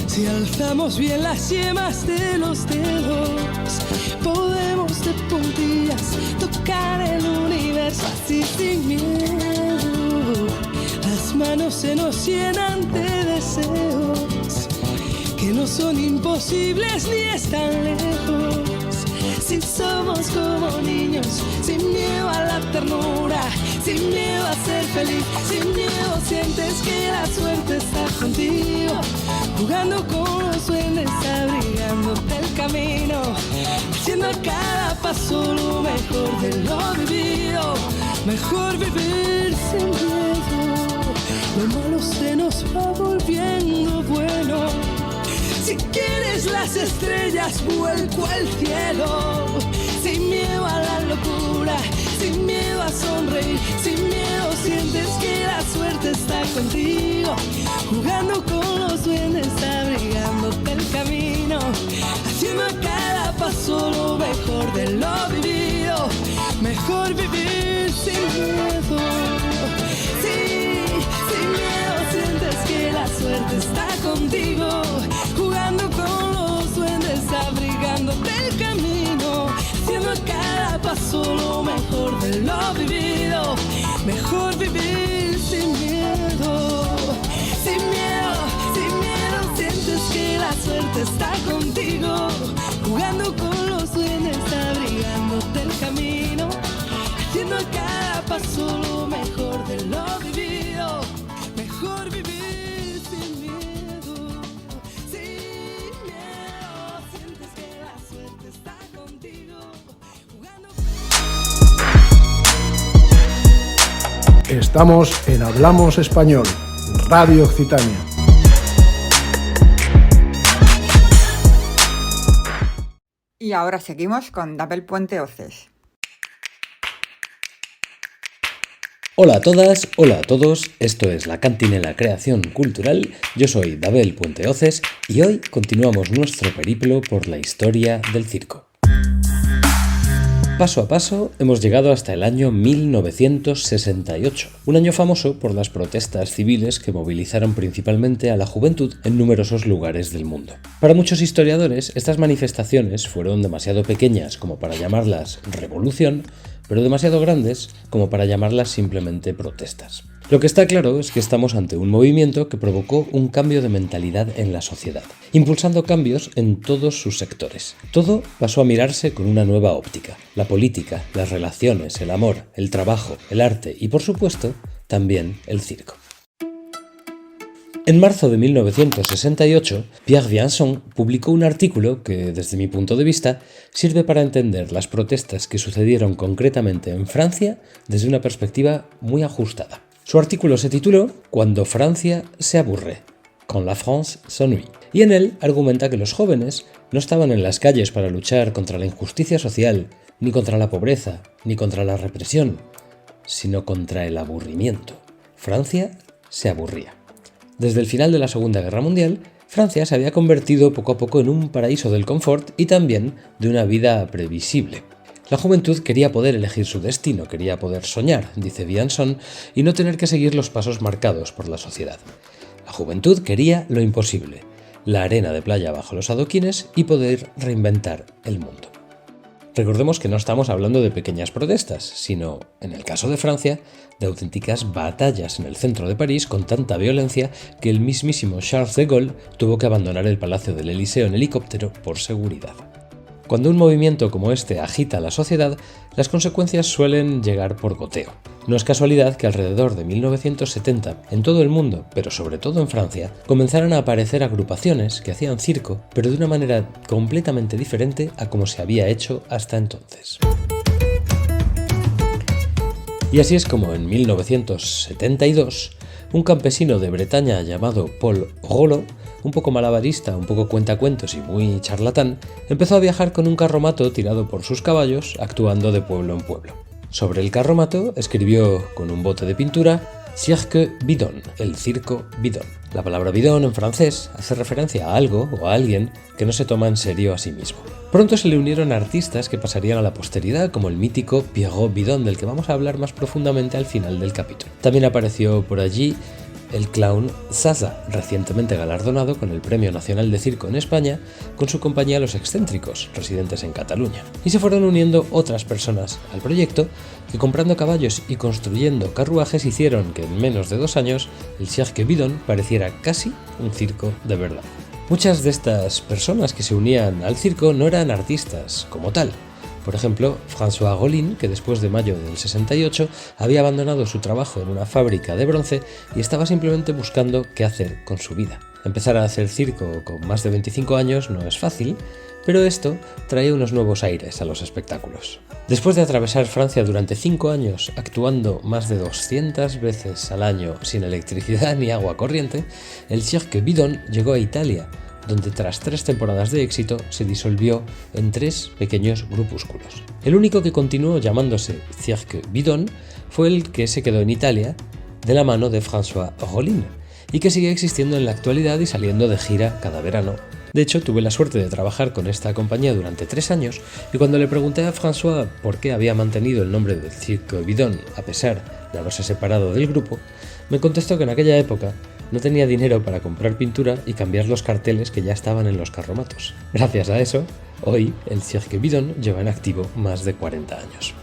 E: si alzamos bien las yemas de los dedos, podemos de puntillas tocar el universo así sin miedo. Las manos se nos llenan de deseos que no son imposibles ni están lejos. Si somos como niños, sin miedo a la ternura, sin miedo a ser feliz, sin miedo sientes que la suerte está contigo, jugando con los duendes, abrigándote el camino, haciendo a cada paso lo mejor de lo vivido. Mejor vivir sin miedo, lo malo se nos va volviendo bueno. Si quieres las estrellas vuelco al cielo, sin miedo a la locura, sin miedo a sonreír, sin miedo sientes que la suerte está contigo, jugando con los duendes, abrigándote el camino, haciendo a cada paso lo mejor de lo vivido. Mejor vivir sin miedo, sí, sin miedo sientes que la suerte está contigo, jugando con los duendes, abrigándote el camino, haciendo a cada paso lo mejor de lo vivido. Mejor vivir sin miedo, sin miedo, sin miedo sientes que la suerte está contigo, jugando con los duendes, abrigándote el camino, haciendo a cada paso lo mejor de lo vivido. Mejor vivir sin miedo, sin miedo sientes que la suerte está contigo, jugando.
A: Estamos en Hablamos Español, Radio Occitania.
B: Y ahora seguimos con Dabel Puente Oces.
F: Hola a todas, hola a todos, esto es La Cantinela Creación Cultural, yo soy Dabel Puente Oces y hoy continuamos nuestro periplo por la historia del circo. Paso a paso hemos llegado hasta el año 1968, un año famoso por las protestas civiles que movilizaron principalmente a la juventud en numerosos lugares del mundo. Para muchos historiadores, estas manifestaciones fueron demasiado pequeñas como para llamarlas revolución, pero demasiado grandes como para llamarlas simplemente protestas. Lo que está claro es que estamos ante un movimiento que provocó un cambio de mentalidad en la sociedad, impulsando cambios en todos sus sectores. Todo pasó a mirarse con una nueva óptica: la política, las relaciones, el amor, el trabajo, el arte y, por supuesto, también el circo. En marzo de 1968, Pierre Viançon publicó un artículo que, desde mi punto de vista, sirve para entender las protestas que sucedieron concretamente en Francia desde una perspectiva muy ajustada. Su artículo se tituló «Cuando Francia se aburre», «Quand la France s'ennuie», y en él argumenta que los jóvenes no estaban en las calles para luchar contra la injusticia social, ni contra la pobreza, ni contra la represión, sino contra el aburrimiento. Francia se aburría. Desde el final de la Segunda Guerra Mundial, Francia se había convertido poco a poco en un paraíso del confort y también de una vida previsible. La juventud quería poder elegir su destino, quería poder soñar, dice Viançon, y no tener que seguir los pasos marcados por la sociedad. La juventud quería lo imposible: la arena de playa bajo los adoquines y poder reinventar el mundo. Recordemos que no estamos hablando de pequeñas protestas, sino, en el caso de Francia, de auténticas batallas en el centro de París con tanta violencia que el mismísimo Charles de Gaulle tuvo que abandonar el Palacio del Elíseo en helicóptero por seguridad. Cuando un movimiento como este agita a la sociedad, las consecuencias suelen llegar por goteo. No es casualidad que alrededor de 1970, en todo el mundo, pero sobre todo en Francia, comenzaran a aparecer agrupaciones que hacían circo, pero de una manera completamente diferente a como se había hecho hasta entonces. Y así es como en 1972, un campesino de Bretaña llamado Paul Rollo, un poco malabarista, un poco cuentacuentos y muy charlatán, empezó a viajar con un carromato tirado por sus caballos, actuando de pueblo en pueblo. Sobre el carromato escribió con un bote de pintura «Cirque bidon», el circo bidón. La palabra bidón en francés hace referencia a algo o a alguien que no se toma en serio a sí mismo. Pronto se le unieron artistas que pasarían a la posteridad, como el mítico Pierrot Bidon, del que vamos a hablar más profundamente al final del capítulo. También apareció por allí el clown Zaza, recientemente galardonado con el Premio Nacional de Circo en España, con su compañía Los Excéntricos, residentes en Cataluña. Y se fueron uniendo otras personas al proyecto, que comprando caballos y construyendo carruajes hicieron que en menos de 2 años el Cirque Bidon pareciera casi un circo de verdad. Muchas de estas personas que se unían al circo no eran artistas como tal. Por ejemplo, François Rollin, que después de mayo del 68 había abandonado su trabajo en una fábrica de bronce y estaba simplemente buscando qué hacer con su vida. Empezar a hacer circo con más de 25 años no es fácil, pero esto trae unos nuevos aires a los espectáculos. Después de atravesar Francia durante 5 años, actuando más de 200 veces al año sin electricidad ni agua corriente, el Cirque Bidon llegó a Italia, donde tras 3 temporadas de éxito se disolvió en 3 pequeños grupúsculos. El único que continuó llamándose Cirque Bidon fue el que se quedó en Italia de la mano de François Rollin y que sigue existiendo en la actualidad y saliendo de gira cada verano. De hecho, tuve la suerte de trabajar con esta compañía durante 3 años y cuando le pregunté a François por qué había mantenido el nombre de Cirque Bidon a pesar de haberse separado del grupo, me contestó que en aquella época no tenía dinero para comprar pintura y cambiar los carteles que ya estaban en los carromatos. Gracias a eso, hoy el Cirque Bidon lleva en activo más de 40 años.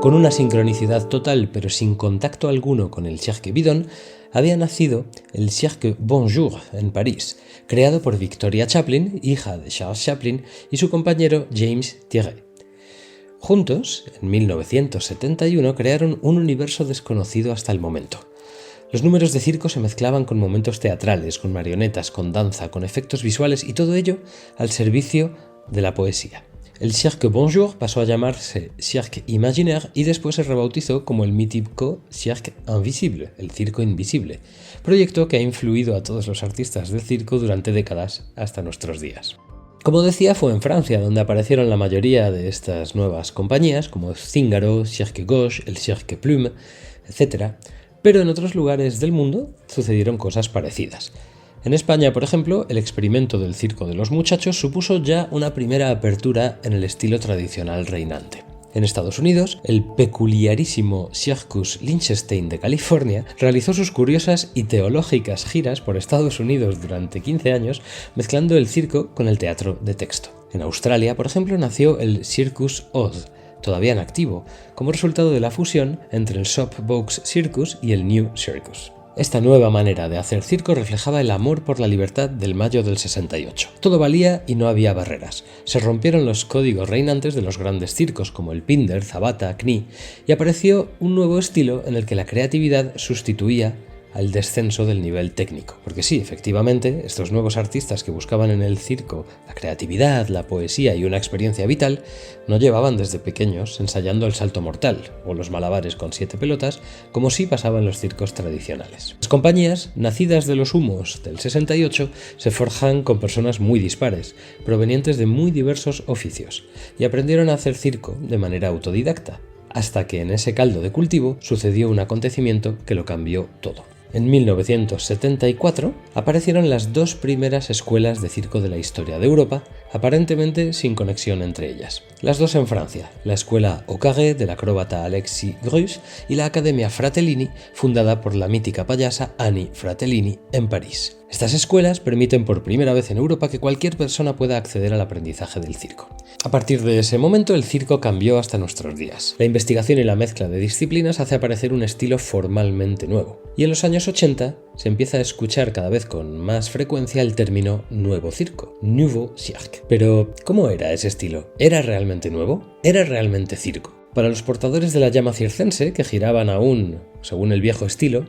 F: Con una sincronicidad total pero sin contacto alguno con el Cirque Bidon, había nacido el Cirque Bonjour en París, creado por Victoria Chaplin, hija de Charles Chaplin, y su compañero James Thierry. Juntos, en 1971, crearon un universo desconocido hasta el momento. Los números de circo se mezclaban con momentos teatrales, con marionetas, con danza, con efectos visuales y todo ello al servicio de la poesía. El Cirque Bonjour pasó a llamarse Cirque Imaginaire y después se rebautizó como el mítico Cirque Invisible, el circo invisible, proyecto que ha influido a todos los artistas del circo durante décadas hasta nuestros días. Como decía, fue en Francia donde aparecieron la mayoría de estas nuevas compañías, como Zingaro, Cirque Gauche, el Cirque Plume, etc., pero en otros lugares del mundo sucedieron cosas parecidas. En España, por ejemplo, el experimento del Circo de los Muchachos supuso ya una primera apertura en el estilo tradicional reinante. En Estados Unidos, el peculiarísimo Circus Liechtenstein de California realizó sus curiosas y teológicas giras por Estados Unidos durante 15 años, mezclando el circo con el teatro de texto. En Australia, por ejemplo, nació el Circus Oz, todavía en activo, como resultado de la fusión entre el Soapbox Circus y el New Circus. Esta nueva manera de hacer circo reflejaba el amor por la libertad del mayo del 68. Todo valía y no había barreras. Se rompieron los códigos reinantes de los grandes circos como el Pinder, Zabata, Knie, y apareció un nuevo estilo en el que la creatividad sustituía al descenso del nivel técnico. Porque sí, efectivamente, estos nuevos artistas que buscaban en el circo la creatividad, la poesía y una experiencia vital, no llevaban desde pequeños ensayando el salto mortal o los malabares con 7 pelotas, como sí pasaba en los circos tradicionales. Las compañías, nacidas de los humos del 68, se forjan con personas muy dispares, provenientes de muy diversos oficios, y aprendieron a hacer circo de manera autodidacta, hasta que en ese caldo de cultivo sucedió un acontecimiento que lo cambió todo. En 1974 aparecieron las 2 primeras escuelas de circo de la historia de Europa, aparentemente sin conexión entre ellas. Las 2 en Francia, la escuela Au Carré del acróbata Alexis Grus y la Academia Fratellini, fundada por la mítica payasa Annie Fratellini en París. Estas escuelas permiten por primera vez en Europa que cualquier persona pueda acceder al aprendizaje del circo. A partir de ese momento el circo cambió hasta nuestros días. La investigación y la mezcla de disciplinas hace aparecer un estilo formalmente nuevo. Y en los años 80 se empieza a escuchar cada vez con más frecuencia el término nuevo circo, Nouveau Cirque. Pero, ¿cómo era ese estilo? ¿Era realmente nuevo? ¿Era realmente circo? Para los portadores de la llama circense, que giraban aún según el viejo estilo,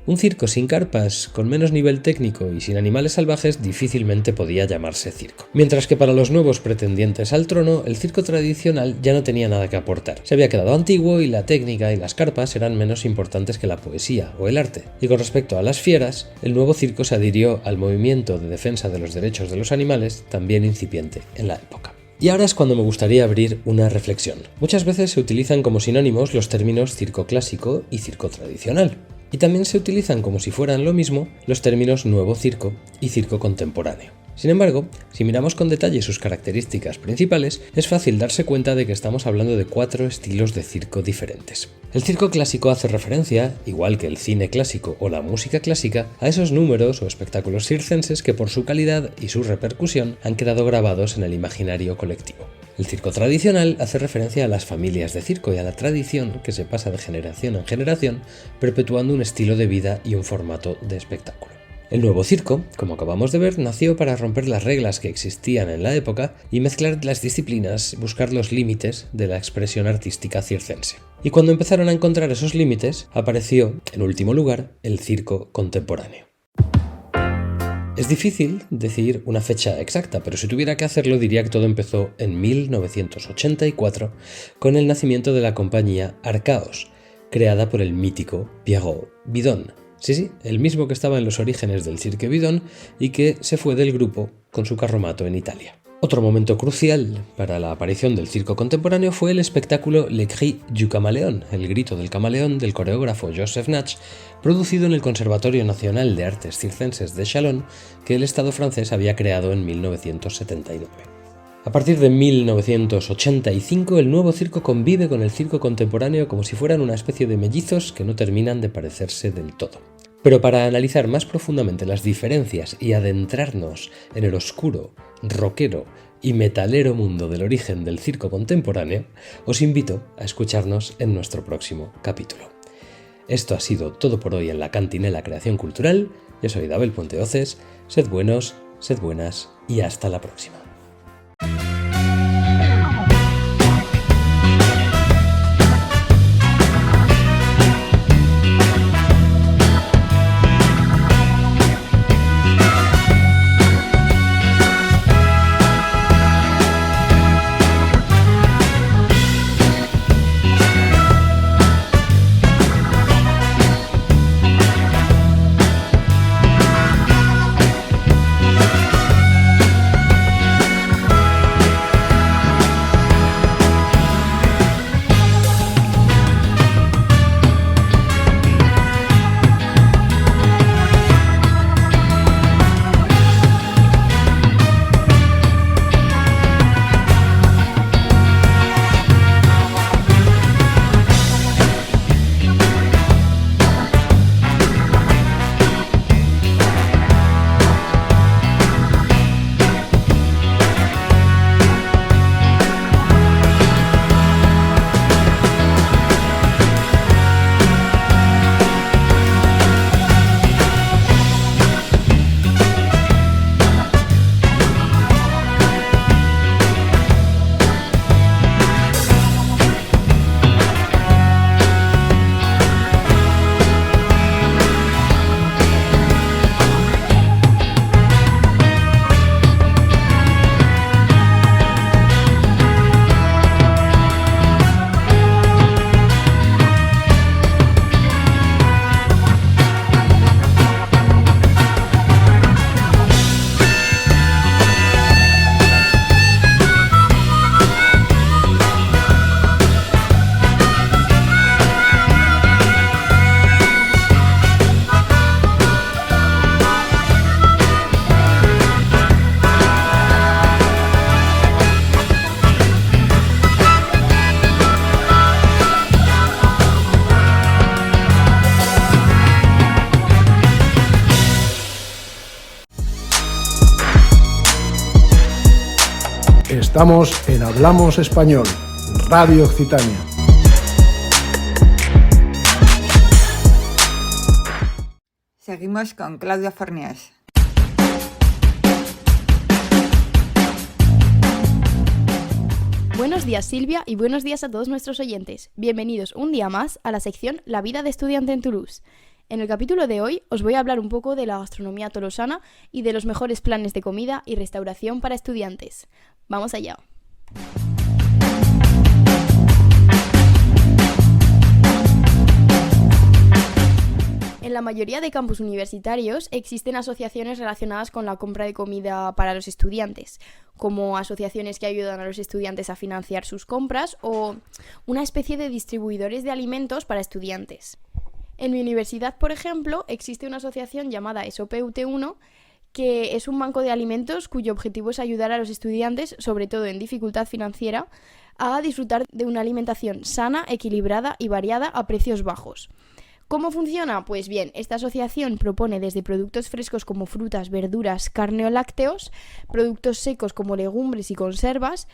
F: un circo sin carpas, con menos nivel técnico y sin animales salvajes difícilmente podía llamarse circo. Mientras que para los nuevos pretendientes al trono, el circo tradicional ya no tenía nada que aportar. Se había quedado antiguo y la técnica y las carpas eran menos importantes que la poesía o el arte. Y con respecto a las fieras, el nuevo circo se adhirió al movimiento de defensa de los derechos de los animales, también incipiente en la época. Y ahora es cuando me gustaría abrir una reflexión. Muchas veces se utilizan como sinónimos los términos circo clásico y circo tradicional. Y también se utilizan como si fueran lo mismo los términos nuevo circo y circo contemporáneo. Sin embargo, si miramos con detalle sus características principales, es fácil darse cuenta de que estamos hablando de 4 estilos de circo diferentes. El circo clásico hace referencia, igual que el cine clásico o la música clásica, a esos números o espectáculos circenses que por su calidad y su repercusión han quedado grabados en el imaginario colectivo. El circo tradicional hace referencia a las familias de circo y a la tradición que se pasa de generación en generación, perpetuando un estilo de vida y un formato de espectáculo. El nuevo circo, como acabamos de ver, nació para romper las reglas que existían en la época y mezclar las disciplinas, buscar los límites de la expresión artística circense. Y cuando empezaron a encontrar esos límites, apareció, en último lugar, el circo contemporáneo. Es difícil decir una fecha exacta, pero si tuviera que hacerlo diría que todo empezó en 1984 con el nacimiento de la compañía Arcaos, creada por el mítico Pierrot Bidon. Sí, el mismo que estaba en los orígenes del Cirque Bidon y que se fue del grupo con su carromato en Italia. Otro momento crucial para la aparición del circo contemporáneo fue el espectáculo Le Cri du Caméléon, el grito del camaleón del coreógrafo Joseph Nash, producido en el Conservatorio Nacional de Artes Circenses de Chalon, que el Estado francés había creado en 1979. A partir de 1985, el nuevo circo convive con el circo contemporáneo como si fueran una especie de mellizos que no terminan de parecerse del todo. Pero para analizar más profundamente las diferencias y adentrarnos en el oscuro, rockero y metalero mundo del origen del circo contemporáneo, os invito a escucharnos en nuestro próximo capítulo. Esto ha sido todo por hoy en la Cantinela Creación Cultural. Yo soy David Puente Oces. Sed buenos, sed buenas y hasta la próxima.
A: Estamos en Hablamos Español, Radio Occitania.
B: Seguimos con Claudia Forniés.
G: Buenos días, Silvia, y buenos días a todos nuestros oyentes. Bienvenidos un día más a la sección La vida de estudiante en Toulouse. En el capítulo de hoy os voy a hablar un poco de la gastronomía tolosana y de los mejores planes de comida y restauración para estudiantes. ¡Vamos allá! En la mayoría de campus universitarios existen asociaciones relacionadas con la compra de comida para los estudiantes, como asociaciones que ayudan a los estudiantes a financiar sus compras o una especie de distribuidores de alimentos para estudiantes. En mi universidad, por ejemplo, existe una asociación llamada ESOPE-UT1, que es un banco de alimentos cuyo objetivo es ayudar a los estudiantes, sobre todo en dificultad financiera, a disfrutar de una alimentación sana, equilibrada y variada a precios bajos. ¿Cómo funciona? Pues bien, esta asociación propone desde productos frescos como frutas, verduras, carne o lácteos, productos secos como legumbres y conservas,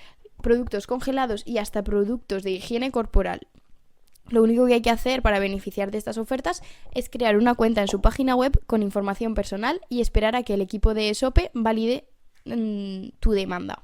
G: productos congelados y hasta productos de higiene corporal. Lo único que hay que hacer para beneficiar de estas ofertas es crear una cuenta en su página web con información personal y esperar a que el equipo de ESOPE valide tu demanda.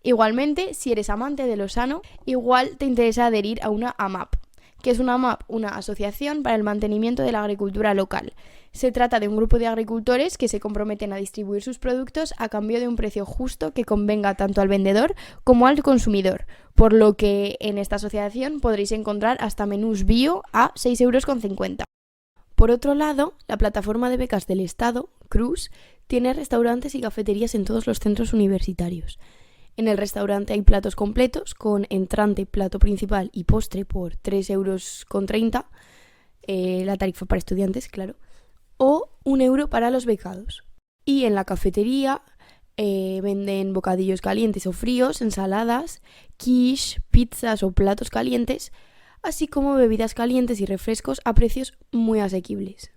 G: Igualmente, si eres amante de lo sano, igual te interesa adherir a una AMAP. ¿Qué es una AMAP? Una asociación para el mantenimiento de la agricultura local. Se trata de un grupo de agricultores que se comprometen a distribuir sus productos a cambio de un precio justo que convenga tanto al vendedor como al consumidor, por lo que en esta asociación podréis encontrar hasta menús bio a 6,50 €. Por otro lado, la plataforma de becas del Estado, CRUS, tiene restaurantes y cafeterías en todos los centros universitarios. En el restaurante hay platos completos con entrante, plato principal y postre por 3,30 €, la tarifa para estudiantes, claro, o 1 € para los becados. Y en la cafetería venden bocadillos calientes o fríos, ensaladas, quiche, pizzas o platos calientes, así como bebidas calientes y refrescos a precios muy asequibles.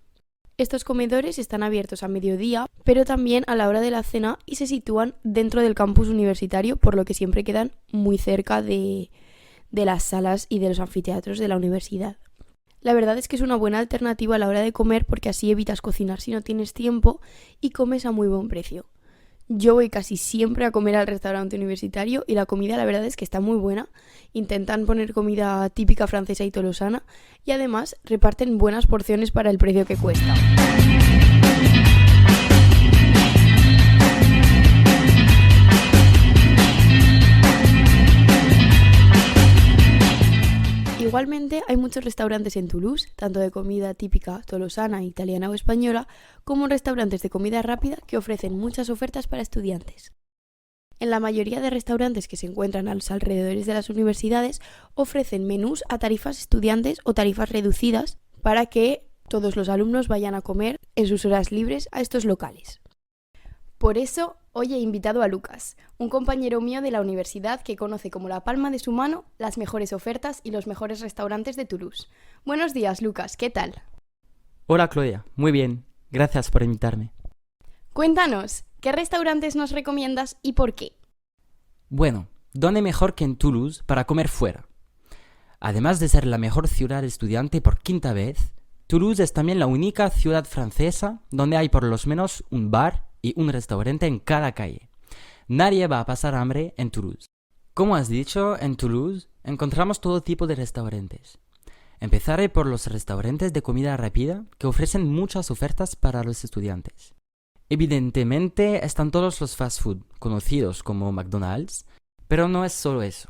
G: Estos comedores están abiertos a mediodía, pero también a la hora de la cena y se sitúan dentro del campus universitario, por lo que siempre quedan muy cerca de las salas y de los anfiteatros de la universidad. La verdad es que es una buena alternativa a la hora de comer porque así evitas cocinar si no tienes tiempo y comes a muy buen precio. Yo voy casi siempre a comer al restaurante universitario y la comida la verdad es que está muy buena. Intentan poner comida típica francesa y tolosana y además reparten buenas porciones para el precio que cuesta. Igualmente hay muchos restaurantes en Toulouse, tanto de comida típica tolosana, italiana o española, como restaurantes de comida rápida que ofrecen muchas ofertas para estudiantes. En la mayoría de restaurantes que se encuentran a los alrededores de las universidades ofrecen menús a tarifas estudiantes o tarifas reducidas para que todos los alumnos vayan a comer en sus horas libres a estos locales. Por eso, hoy he invitado a Lucas, un compañero mío de la universidad que conoce como la palma de su mano las mejores ofertas y los mejores restaurantes de Toulouse. Buenos días, Lucas, ¿qué tal?
H: Hola, Claudia. Muy bien. Gracias por invitarme.
G: Cuéntanos, ¿qué restaurantes nos recomiendas y por qué?
H: Bueno, ¿dónde mejor que en Toulouse para comer fuera? Además de ser la mejor ciudad estudiante por 5ª vez, Toulouse es también la única ciudad francesa donde hay por lo menos un bar y un restaurante en cada calle. Nadie va a pasar hambre en Toulouse. Como has dicho, en Toulouse encontramos todo tipo de restaurantes. Empezaré por los restaurantes de comida rápida que ofrecen muchas ofertas para los estudiantes. Evidentemente están todos los fast food conocidos como McDonald's, pero no es solo eso.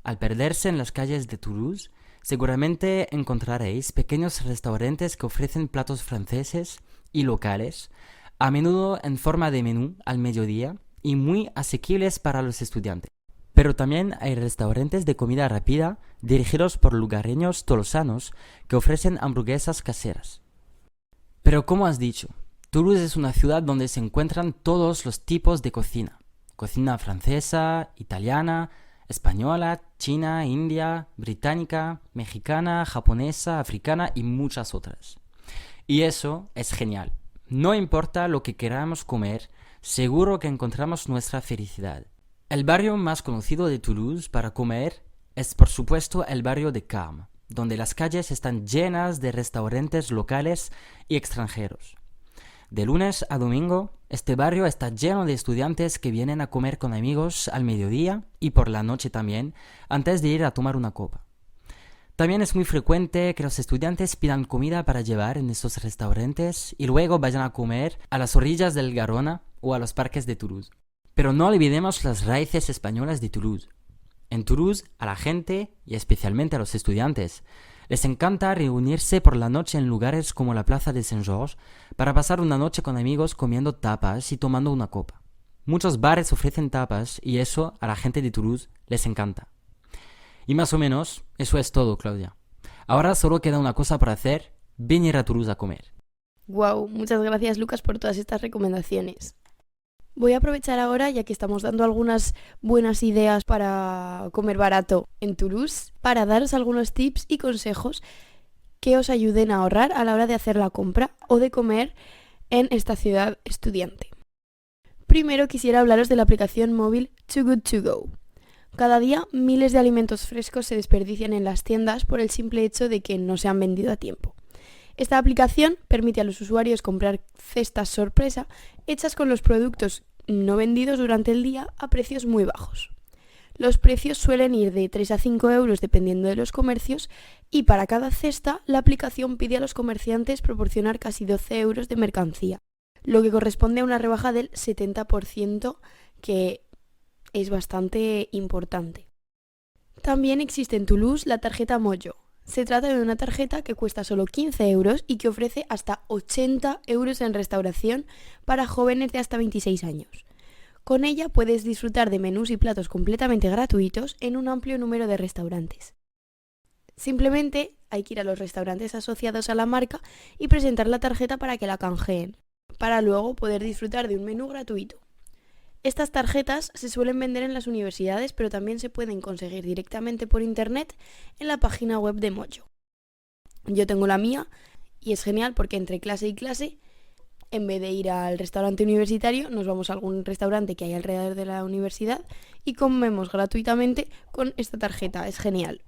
H: Al perderse en las calles de Toulouse, seguramente encontraréis pequeños restaurantes que ofrecen platos franceses y locales, a menudo en forma de menú al mediodía y muy asequibles para los estudiantes. Pero también hay restaurantes de comida rápida dirigidos por lugareños tolosanos que ofrecen hamburguesas caseras. Pero como has dicho, Toulouse es una ciudad donde se encuentran todos los tipos de cocina. Cocina francesa, italiana, española, china, india, británica, mexicana, japonesa, africana y muchas otras. Y eso es genial. No importa lo que queramos comer, seguro que encontramos nuestra felicidad. El barrio más conocido de Toulouse para comer es por supuesto el barrio de Carme, donde las calles están llenas de restaurantes locales y extranjeros. De lunes a domingo, este barrio está lleno de estudiantes que vienen a comer con amigos al mediodía y por la noche también, antes de ir a tomar una copa. También es muy frecuente que los estudiantes pidan comida para llevar en estos restaurantes y luego vayan a comer a las orillas del Garona o a los parques de Toulouse. Pero no olvidemos las raíces españolas de Toulouse. En Toulouse, a la gente, y especialmente a los estudiantes, les encanta reunirse por la noche en lugares como la Plaza de Saint-Georges para pasar una noche con amigos comiendo tapas y tomando una copa. Muchos bares ofrecen tapas y eso a la gente de Toulouse les encanta. Y más o menos, eso es todo, Claudia. Ahora solo queda una cosa por hacer, venir a Toulouse a comer.
G: Wow, muchas gracias Lucas por todas estas recomendaciones. Voy a aprovechar ahora, ya que estamos dando algunas buenas ideas para comer barato en Toulouse, para daros algunos tips y consejos que os ayuden a ahorrar a la hora de hacer la compra o de comer en esta ciudad estudiante. Primero quisiera hablaros de la aplicación móvil Too Good To Go. Cada día miles de alimentos frescos se desperdician en las tiendas por el simple hecho de que no se han vendido a tiempo. Esta aplicación permite a los usuarios comprar cestas sorpresa hechas con los productos no vendidos durante el día a precios muy bajos. Los precios suelen ir de 3 a 5 euros dependiendo de los comercios y para cada cesta la aplicación pide a los comerciantes proporcionar casi 12 euros de mercancía, lo que corresponde a una rebaja del 70%, que es bastante importante. También existe en Toulouse la tarjeta Mojo. Se trata de una tarjeta que cuesta solo 15 euros y que ofrece hasta 80 euros en restauración para jóvenes de hasta 26 años. Con ella puedes disfrutar de menús y platos completamente gratuitos en un amplio número de restaurantes. Simplemente hay que ir a los restaurantes asociados a la marca y presentar la tarjeta para que la canjeen, para luego poder disfrutar de un menú gratuito. Estas tarjetas se suelen vender en las universidades, pero también se pueden conseguir directamente por internet en la página web de Mojo. Yo tengo la mía y es genial porque entre clase y clase, en vez de ir al restaurante universitario, nos vamos a algún restaurante que hay alrededor de la universidad y comemos gratuitamente con esta tarjeta. Es genial.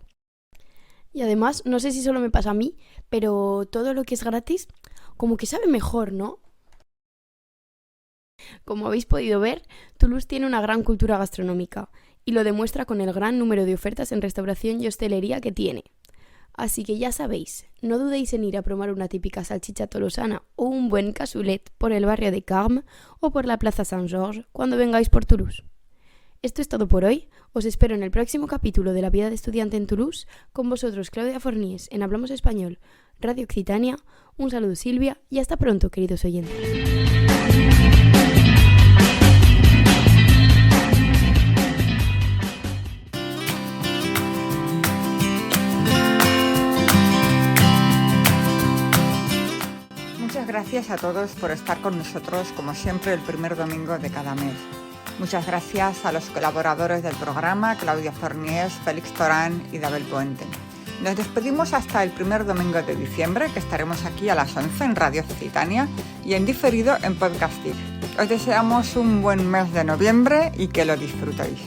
G: Y además, no sé si solo me pasa a mí, pero todo lo que es gratis, como que sabe mejor, ¿no? Como habéis podido ver, Toulouse tiene una gran cultura gastronómica y lo demuestra con el gran número de ofertas en restauración y hostelería que tiene. Así que ya sabéis, no dudéis en ir a probar una típica salchicha tolosana o un buen cassoulet por el barrio de Carme o por la Plaza Saint-Georges cuando vengáis por Toulouse. Esto es todo por hoy. Os espero en el próximo capítulo de La vida de estudiante en Toulouse, con vosotros Claudia Fornies en Hablamos Español, Radio Occitania. Un saludo Silvia y hasta pronto, queridos oyentes.
B: Muchas gracias a todos por estar con nosotros, como siempre, el primer domingo de cada mes. Muchas gracias a los colaboradores del programa, Claudia Fornies, Félix Torán y Dabel Puente. Nos despedimos hasta el primer domingo de diciembre, que estaremos aquí a las 11 en Radio Occitania y en diferido en Podcastic. Os deseamos un buen mes de noviembre y que lo disfrutéis.